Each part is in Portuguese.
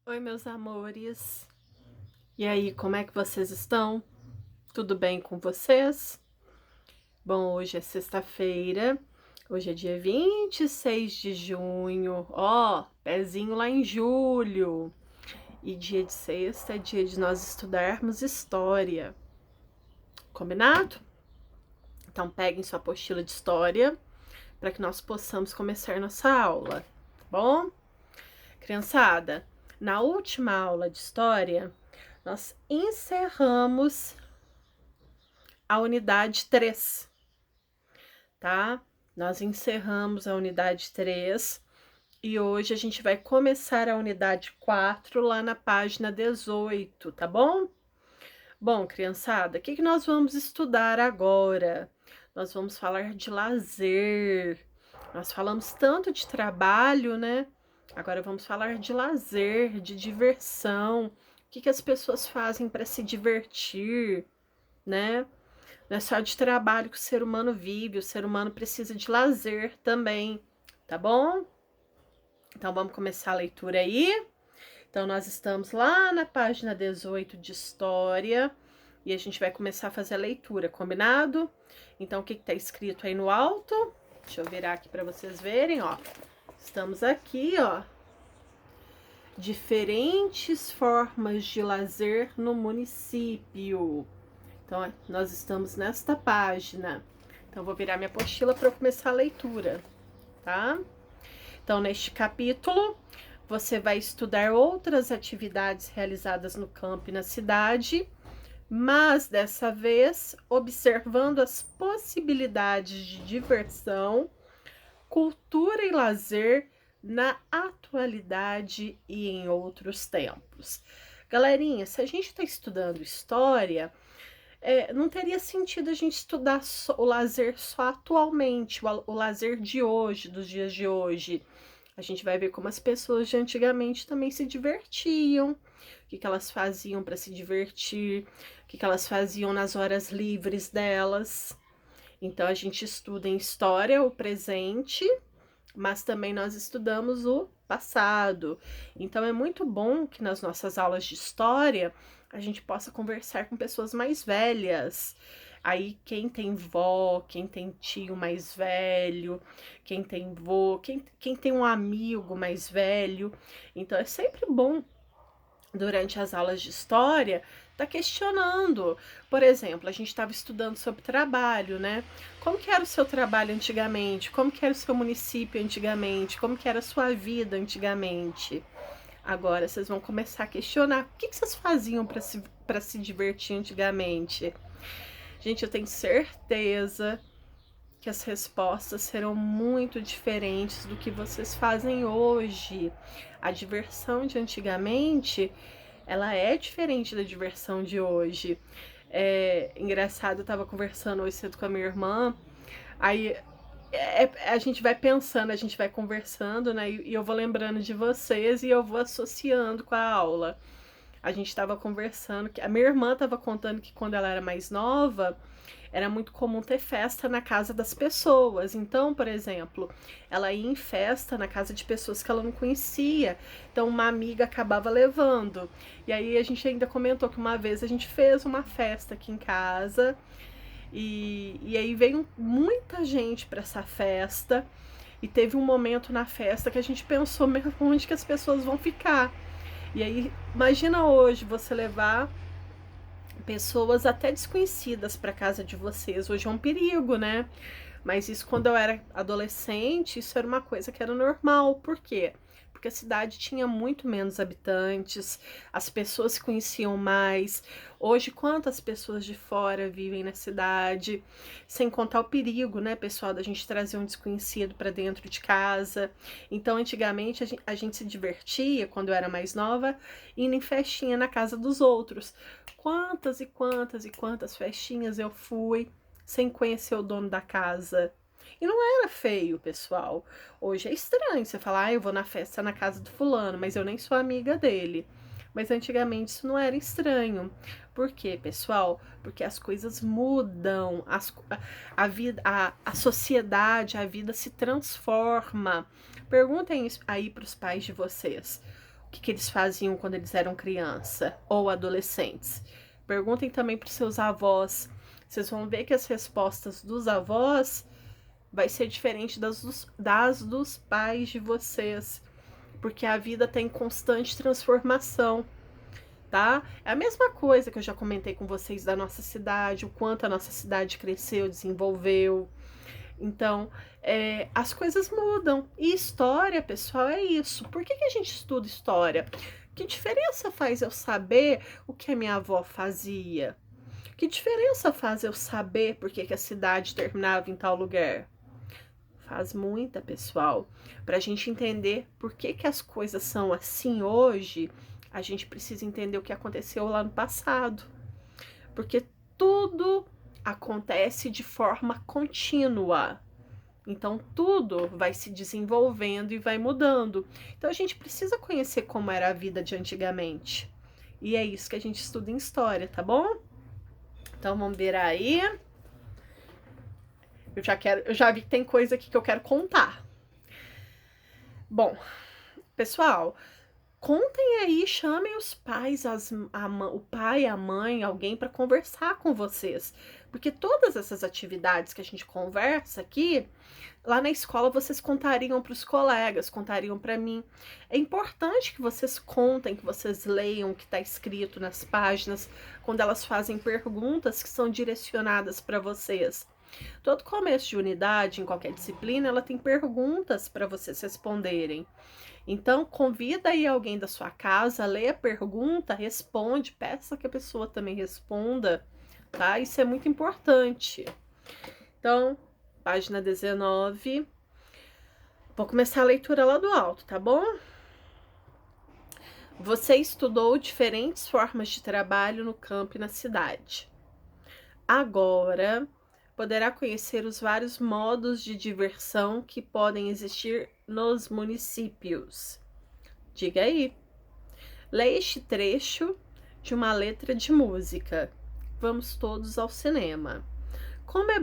Oi, meus amores. E aí, como é que vocês estão? Tudo bem com vocês? Bom, hoje é sexta-feira. Hoje é dia 26 de junho. Ó, pezinho lá em julho. E dia de sexta é dia de nós estudarmos história. Combinado? Então, peguem sua apostila de história para que nós possamos começar nossa aula, tá bom? Criançada, na última aula de história, nós encerramos a unidade 3, tá? Nós encerramos a unidade 3 e hoje a gente vai começar a unidade 4 lá na página 18, tá bom? Bom, criançada, o que nós vamos estudar agora? Nós vamos falar de lazer. Nós falamos tanto de trabalho, né? Agora vamos falar de lazer, de diversão. O que as pessoas fazem para se divertir, né? Não é só de trabalho que o ser humano vive, o ser humano precisa de lazer também, tá bom? Então vamos começar a leitura aí. Então nós estamos lá na página 18 de História e a gente vai começar a fazer a leitura, combinado? Então o que está escrito aí no alto? Deixa eu virar aqui para vocês verem, ó. Estamos aqui, ó. Diferentes formas de lazer no município. Então, nós estamos nesta página. Então, vou virar minha apostila para eu começar a leitura, tá? Então, neste capítulo, você vai estudar outras atividades realizadas no campo e na cidade, mas dessa vez observando as possibilidades de diversão, cultura e lazer na atualidade e em outros tempos. Galerinha, se a gente está estudando história, não teria sentido a gente estudar o lazer só atualmente, o lazer de hoje, dos dias de hoje. A gente vai ver como as pessoas de antigamente também se divertiam, o que elas faziam para se divertir, o que elas faziam nas horas livres delas. Então a gente estuda em história o presente, mas também nós estudamos o passado. Então é muito bom que nas nossas aulas de história a gente possa conversar com pessoas mais velhas. Aí quem tem vó, quem tem tio mais velho, quem tem vô, quem tem um amigo mais velho. Então é sempre bom durante as aulas de história, tá questionando. Por exemplo, a gente estava estudando sobre trabalho, né? Como que era o seu trabalho antigamente? Como que era o seu município antigamente? Como que era a sua vida antigamente? Agora vocês vão começar a questionar o que vocês faziam para se divertir antigamente. Gente, eu tenho certeza que as respostas serão muito diferentes do que vocês fazem hoje. A diversão de antigamente, ela é diferente da diversão de hoje. É engraçado, eu tava conversando hoje cedo com a minha irmã, aí a gente vai pensando, a gente vai conversando, né? E eu vou lembrando de vocês e eu vou associando com a aula. A gente estava conversando, que a minha irmã estava contando que quando ela era mais nova, era muito comum ter festa na casa das pessoas. Então, por exemplo, ela ia em festa na casa de pessoas que ela não conhecia. Então, uma amiga acabava levando. E aí a gente ainda comentou que uma vez a gente fez uma festa aqui em casa. E aí veio muita gente para essa festa. E teve um momento na festa que a gente pensou mesmo onde que as pessoas vão ficar. E aí, imagina hoje você levar pessoas até desconhecidas para casa de vocês. Hoje é um perigo, né? Mas isso quando eu era adolescente, isso era uma coisa que era normal. Por quê? Porque a cidade tinha muito menos habitantes, as pessoas se conheciam mais. Hoje, quantas pessoas de fora vivem na cidade? Sem contar o perigo, né, pessoal, da gente trazer um desconhecido para dentro de casa. Então, antigamente, a gente se divertia, quando eu era mais nova, indo em festinha na casa dos outros. Quantas e quantas e quantas festinhas eu fui sem conhecer o dono da casa. E não era feio, pessoal. Hoje é estranho você falar, ah, eu vou na festa na casa do fulano, mas eu nem sou amiga dele. Mas antigamente isso não era estranho. Por quê, pessoal? Porque as coisas mudam, a vida, a sociedade, a vida se transforma. Perguntem aí para os pais de vocês. o que eles faziam quando eles eram criança ou adolescentes. Perguntem também para os seus avós. Vocês vão ver que as respostas dos avós vai ser diferente das dos pais de vocês, porque a vida está em constante transformação, tá? É a mesma coisa que eu já comentei com vocês da nossa cidade, o quanto a nossa cidade cresceu, desenvolveu. Então, as coisas mudam. E história, pessoal, é isso. Por que a gente estuda história? Que diferença faz eu saber o que a minha avó fazia? Que diferença faz eu saber por que a cidade terminava em tal lugar? Faz muita, pessoal. Para a gente entender por que as coisas são assim hoje, a gente precisa entender o que aconteceu lá no passado. Porque tudo acontece de forma contínua. Então, tudo vai se desenvolvendo e vai mudando. Então, a gente precisa conhecer como era a vida de antigamente. E é isso que a gente estuda em história, tá bom? Então, vamos ver aí. Eu já vi que tem coisa aqui que eu quero contar. Bom, pessoal, contem aí, chamem os pais, o pai, a mãe, alguém para conversar com vocês. Porque todas essas atividades que a gente conversa aqui, lá na escola vocês contariam para os colegas, contariam para mim. É importante que vocês contem, que vocês leiam o que está escrito nas páginas, quando elas fazem perguntas que são direcionadas para vocês. Todo começo de unidade, em qualquer disciplina, ela tem perguntas para vocês responderem. Então, convida aí alguém da sua casa, lê a pergunta, responde, peça que a pessoa também responda, tá? Isso é muito importante. Então, página 19. Vou começar a leitura lá do alto, tá bom? Você estudou diferentes formas de trabalho no campo e na cidade. Agora, poderá conhecer os vários modos de diversão que podem existir nos municípios. Diga aí. Leia este trecho de uma letra de música. Vamos todos ao cinema. Como é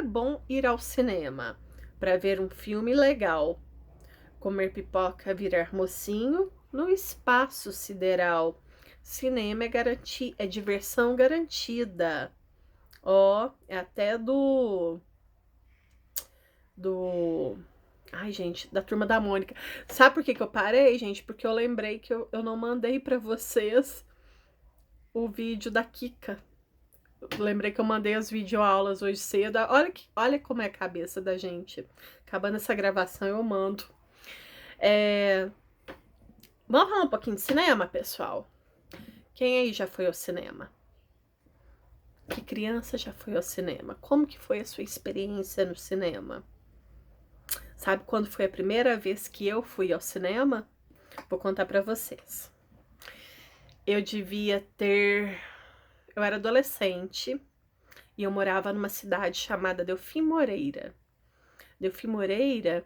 bom ir ao cinema para ver um filme legal. Comer pipoca, virar mocinho no espaço sideral. Cinema é diversão garantida. É até ai, gente, da Turma da Mônica. Sabe por que eu parei, gente? Porque eu lembrei que eu não mandei pra vocês o vídeo da Kika. Eu lembrei que eu mandei as videoaulas hoje cedo. Olha como é a cabeça da gente. Acabando essa gravação, eu mando. Vamos falar um pouquinho de cinema, pessoal? Quem aí já foi ao cinema? Que criança já foi ao cinema? Como que foi a sua experiência no cinema? Sabe quando foi a primeira vez que eu fui ao cinema? Vou contar pra vocês. Eu era adolescente e eu morava numa cidade chamada Delfim Moreira. Delfim Moreira,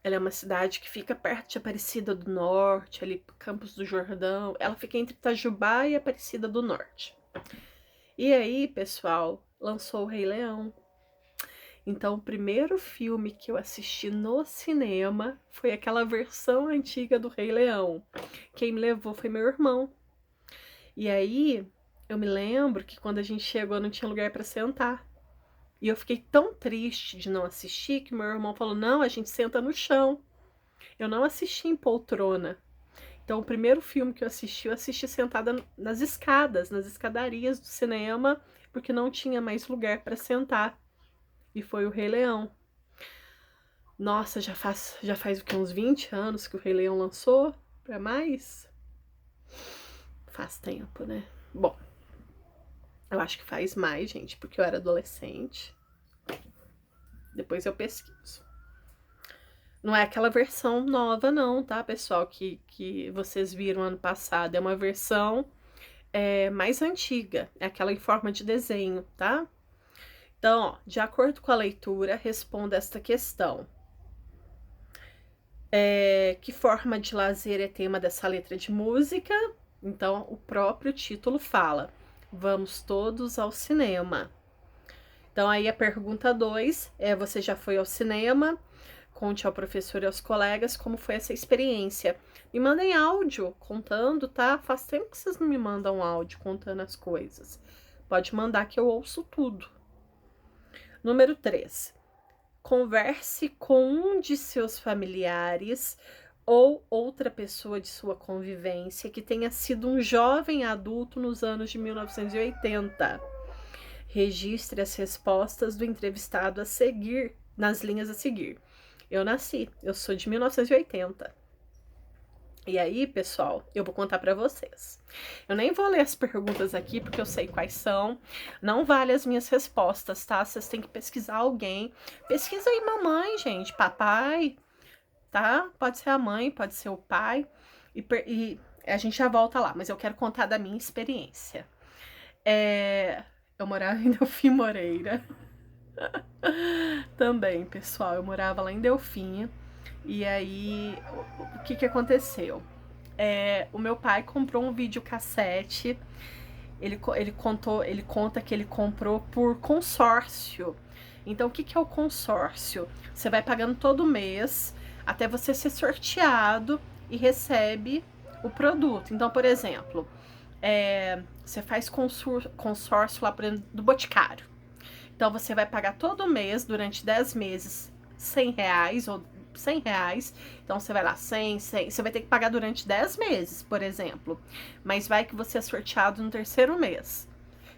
ela é uma cidade que fica perto de Aparecida do Norte, ali Campos do Jordão. Ela fica entre Itajubá e Aparecida do Norte. E aí, pessoal, lançou o Rei Leão. Então, o primeiro filme que eu assisti no cinema foi aquela versão antiga do Rei Leão. Quem me levou foi meu irmão. E aí, eu me lembro que quando a gente chegou não tinha lugar para sentar. E eu fiquei tão triste de não assistir que meu irmão falou: não, a gente senta no chão. Eu não assisti em poltrona. Então, o primeiro filme que eu assisti sentada nas escadarias do cinema, porque não tinha mais lugar para sentar. E foi o Rei Leão. Nossa, já faz o que, uns 20 anos que o Rei Leão lançou? Pra mais? Faz tempo, né? Bom, eu acho que faz mais, gente, porque eu era adolescente. Depois eu pesquiso. Não é aquela versão nova não, tá, pessoal, que vocês viram ano passado. É uma versão mais antiga. É aquela em forma de desenho, tá? Então, ó, de acordo com a leitura, responda esta questão. Que forma de lazer é tema dessa letra de música? Então, o próprio título fala: vamos todos ao cinema. Então, aí a pergunta 2 você já foi ao cinema? Conte ao professor e aos colegas como foi essa experiência. Me mandem áudio contando, tá? Faz tempo que vocês não me mandam áudio contando as coisas. Pode mandar que eu ouço tudo. Número 3. Converse com um de seus familiares ou outra pessoa de sua convivência que tenha sido um jovem adulto nos anos de 1980. Registre as respostas do entrevistado a seguir, nas linhas a seguir. Eu sou de 1980. E aí, pessoal, eu vou contar pra vocês. Eu nem vou ler as perguntas aqui, porque eu sei quais são. Não vale as minhas respostas, tá? Vocês têm que pesquisar alguém. Pesquisa aí mamãe, gente, papai, tá? Pode ser a mãe, pode ser o pai. E a gente já volta lá, mas eu quero contar da minha experiência. Eu morava em Delfim Moreira. Também, pessoal, eu morava lá em Delfim. E aí, o que aconteceu? O meu pai comprou um videocassete. Ele conta que ele comprou por consórcio. Então, o que é o consórcio? Você vai pagando todo mês até você ser sorteado e recebe o produto. Então, por exemplo, você faz consórcio lá do Boticário. Então, você vai pagar todo mês, durante 10 meses, R$100 ou R$100. Então, você vai lá, 100, você vai ter que pagar durante 10 meses, por exemplo. Mas vai que você é sorteado no terceiro mês.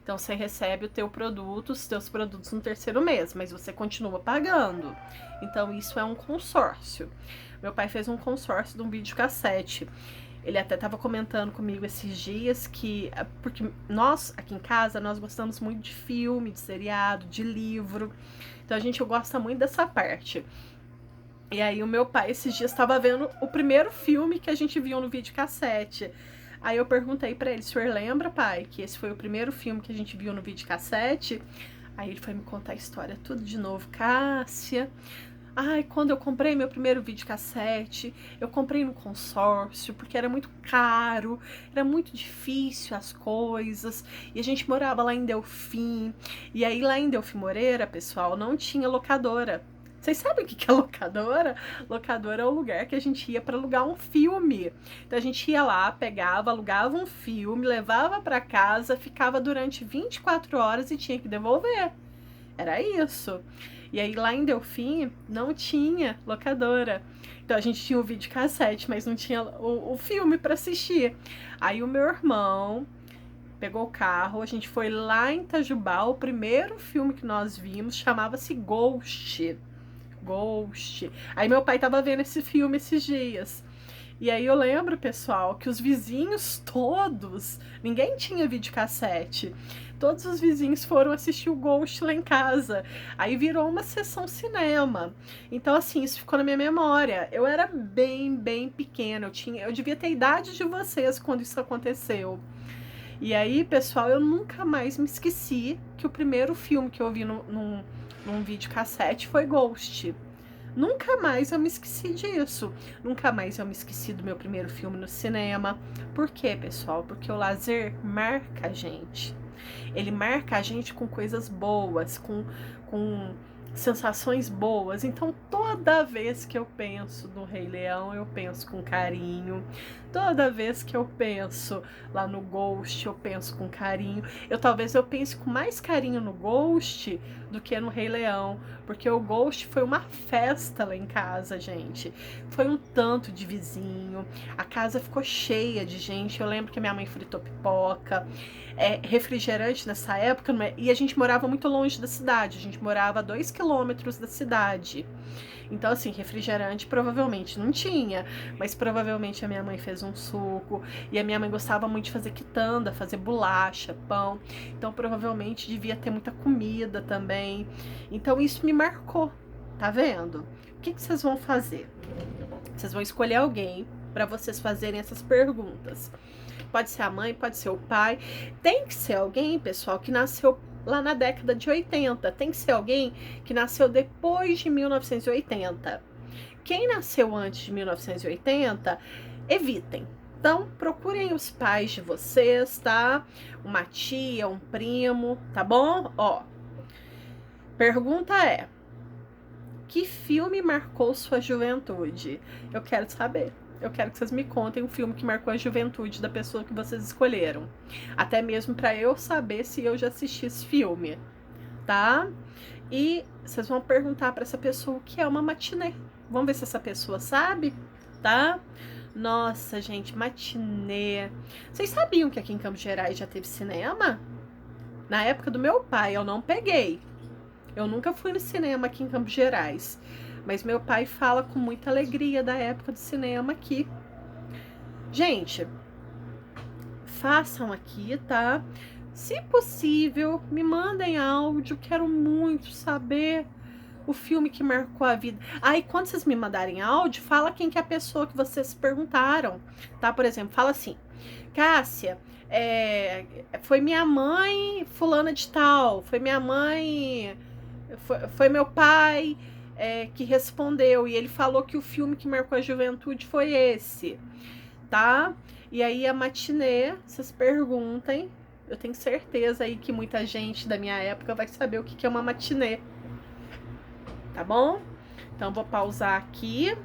Então, você recebe os teus produtos no terceiro mês, mas você continua pagando. Então, isso é um consórcio. Meu pai fez um consórcio de um videocassete. Ele até estava comentando comigo esses dias que... Porque nós, aqui em casa, nós gostamos muito de filme, de seriado, de livro. Então, a gente gosta muito dessa parte. E aí, o meu pai, esses dias, estava vendo o primeiro filme que a gente viu no videocassete. Aí, eu perguntei pra ele, o senhor lembra, pai, que esse foi o primeiro filme que a gente viu no videocassete? Aí, ele foi me contar a história tudo de novo. Cássia... Ai, quando eu comprei meu primeiro videocassete, eu comprei no consórcio, porque era muito caro, era muito difícil as coisas, e a gente morava lá em Delfim, e aí lá em Delfim Moreira, pessoal, não tinha locadora. Vocês sabem o que é locadora? Locadora é o lugar que a gente ia para alugar um filme. Então a gente ia lá, pegava, alugava um filme, levava para casa, ficava durante 24 horas e tinha que devolver. Era isso. E aí lá em Delfim não tinha locadora. Então a gente tinha o videocassete, mas não tinha o filme para assistir. Aí o meu irmão pegou o carro, a gente foi lá em Itajubá, o primeiro filme que nós vimos chamava-se Ghost. Ghost. Aí meu pai tava vendo esse filme esses dias. E aí eu lembro, pessoal, que os vizinhos todos, ninguém tinha videocassete. Todos os vizinhos foram assistir o Ghost lá em casa. Aí virou uma sessão cinema. Então, assim, isso ficou na minha memória. Eu era bem pequena. Eu devia ter a idade de vocês quando isso aconteceu. E aí, pessoal, eu nunca mais me esqueci que o primeiro filme que eu vi num videocassete foi Ghost. Nunca mais eu me esqueci disso. Nunca mais eu me esqueci do meu primeiro filme no cinema. Por quê, pessoal? Porque o lazer marca a gente. Ele marca a gente com coisas boas, com sensações boas. Então, toda vez que eu penso no Rei Leão, eu penso com carinho. Toda vez que eu penso lá no Ghost, eu penso com carinho. Talvez eu pense com mais carinho no Ghost do que no Rei Leão, porque o Ghost foi uma festa lá em casa, gente. Foi um tanto de vizinho, a casa ficou cheia de gente. Eu lembro que minha mãe fritou pipoca, refrigerante nessa época, e a gente morava muito longe da cidade, a gente morava a 2 quilômetros da cidade. Então, assim, refrigerante provavelmente não tinha, mas provavelmente a minha mãe fez um suco, e a minha mãe gostava muito de fazer quitanda, fazer bolacha, pão, então provavelmente devia ter muita comida também. Então isso me marcou, tá vendo? O que vocês vão fazer? Vocês vão escolher alguém para vocês fazerem essas perguntas. Pode ser a mãe, pode ser o pai. Tem que ser alguém, pessoal, que nasceu lá na década de 80. Tem que ser alguém que nasceu depois de 1980. Quem nasceu antes de 1980, evitem. Então, procurem os pais de vocês, tá? Uma tia, um primo, tá bom? Ó, pergunta é: Que filme marcou sua juventude? Eu quero saber. Eu quero que vocês me contem um filme que marcou a juventude da pessoa que vocês escolheram. Até mesmo para eu saber se eu já assisti esse filme, tá? E vocês vão perguntar para essa pessoa o que é uma matinê. Vamos ver se essa pessoa sabe, tá? Nossa, gente, matinê. Vocês sabiam que aqui em Campos Gerais já teve cinema? Na época do meu pai, eu não peguei. Eu nunca fui no cinema aqui em Campos Gerais. Mas meu pai fala com muita alegria da época do cinema aqui. Gente, façam aqui, tá? Se possível, me mandem áudio. Quero muito saber o filme que marcou a vida. Aí, quando vocês me mandarem áudio, fala quem que é a pessoa que vocês perguntaram, tá? Por exemplo, fala assim: Cássia, foi minha mãe fulana de tal, foi minha mãe, foi meu pai que respondeu, e ele falou que o filme que marcou a juventude foi esse, tá? E aí a matinê, vocês perguntem, eu tenho certeza aí que muita gente da minha época vai saber o que é uma matinê, tá bom? Então vou pausar aqui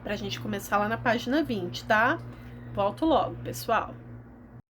pra gente começar lá na página 20, tá? Volto logo, pessoal.